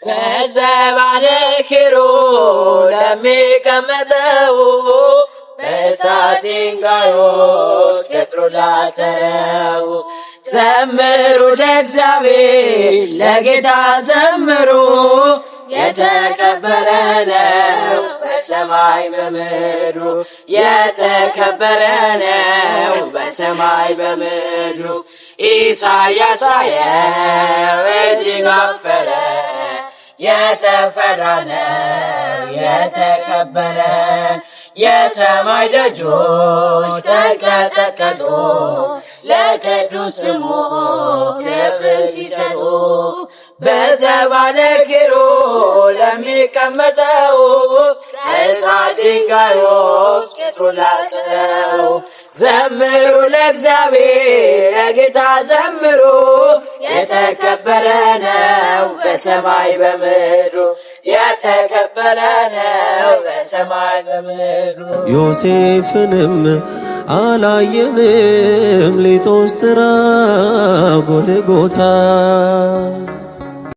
በዘባነ ኪሩብ ለሚቀመጠው በእሳት ድንጋዮች ቅጥሩን ላጠረው ዘምሩ ለእግዚአብሔር ለጌታ ዘምሩ። የተከበረ ነው በሰማይ በምድሩ የተከበረ ነው በሰማይ በምድሩ። ኢሳይያስ አየው እጅግ አፈረ የተፈራ ነው የተከበረ የሰማይ ደጆች ተንቀጠቀጡ ለቅዱስ ስሙ ክብርን ሲሰጡ። በዘባነ ኪሩብ ለሚቀመጠው ከእሳት ድንጋዮች ቅጥሩን ላጠረው ዘምሩ ለእግዚአብሔር ለጌታ ዘምሩ። የተከበረ ነው በሰማይ በምድሩ የተከበረ ነው በሰማይ በምድሩ። ዮሴፍንም አላየንም ሊጦስትራ ጎልጎታ